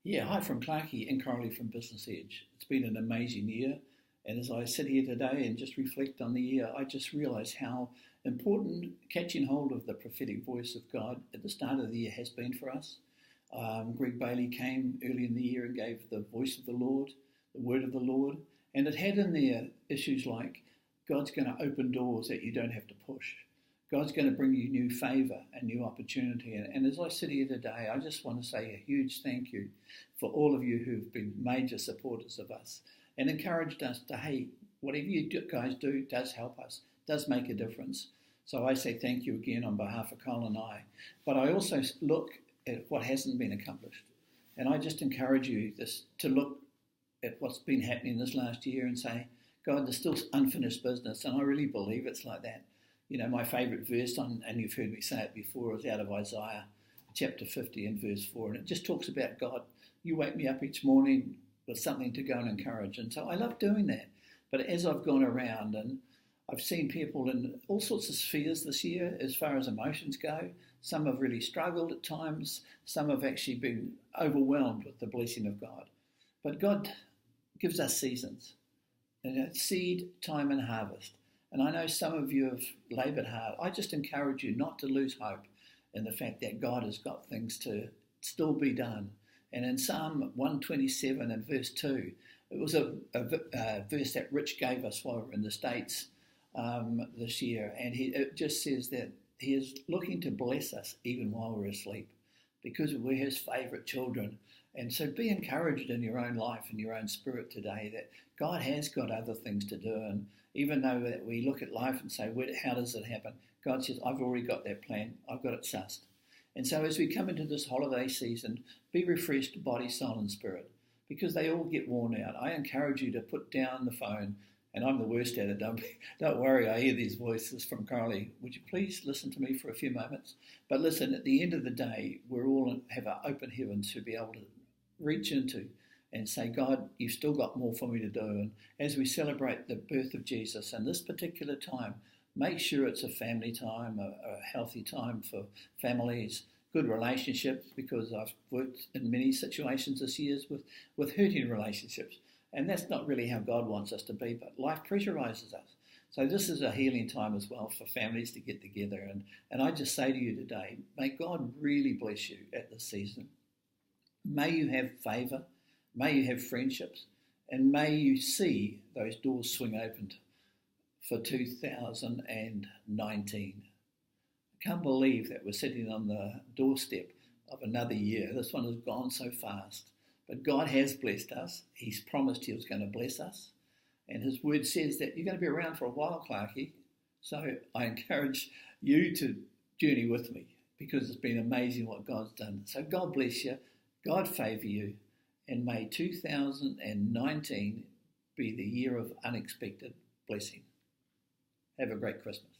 Yeah, hi from Clarkie and Corley from Business Edge. It's been an amazing year, and as I sit here today and just reflect on the year, I just realise how important catching hold of the prophetic voice of God at the start of the year has been for us. Greg Bailey came early in the year and gave the voice of the Lord, the word of the Lord, and it had in there issues like God's going to open doors that you don't have to push. God's going to bring you new favour and new opportunity. And as I sit here today, I just want to say a huge thank you for all of you who've been major supporters of us and encouraged us to, hey, whatever you guys do does help us, does make a difference. So I say thank you again on behalf of Colin and I. But I also look at what hasn't been accomplished. And I just encourage you to look at what's been happening this last year and say, God, there's still unfinished business. And I really believe it's like that. You know, my favourite verse, and you've heard me say it before, is out of Isaiah chapter 50 and verse 4. And it just talks about God. You wake me up each morning with something to go and encourage. And so I love doing that. But as I've gone around and I've seen people in all sorts of spheres this year as far as emotions go, some have really struggled at times. Some have actually been overwhelmed with the blessing of God. But God gives us seasons. And it's seed, time and harvest. And I know some of you have laboured hard. I just encourage you not to lose hope in the fact that God has got things to still be done. And in Psalm 127 and verse 2, it was a verse that Rich gave us while we were in the States this year. And it just says that he is looking to bless us even while we're asleep because we're his favourite children. And so be encouraged in your own life and your own spirit today that God has got other things to do. And even though that we look at life and say, how does it happen? God says, I've already got that plan. I've got it sussed. And so as we come into this holiday season, be refreshed body, soul and spirit because they all get worn out. I encourage you to put down the phone, and I'm the worst at it. Don't worry, I hear these voices from Carly. Would you please listen to me for a few moments? But listen, at the end of the day, we're all have our open heavens to be able to reach into and say, God, you've still got more for me to do. And as we celebrate the birth of Jesus and this particular time, make sure it's a family time, a healthy time for families, good relationships, because I've worked in many situations this year with hurting relationships. And that's not really how God wants us to be, but life pressurizes us. So this is a healing time as well for families to get together. And I just say to you today, may God really bless you at this season. May you have favour, may you have friendships, and may you see those doors swing open for 2019. I can't believe that we're sitting on the doorstep of another year. This one has gone so fast. But God has blessed us. He's promised he was going to bless us. And his word says that you're going to be around for a while, Clarkie. So I encourage you to journey with me because it's been amazing what God's done. So God bless you. God favour you, and may 2019 be the year of unexpected blessing. Have a great Christmas.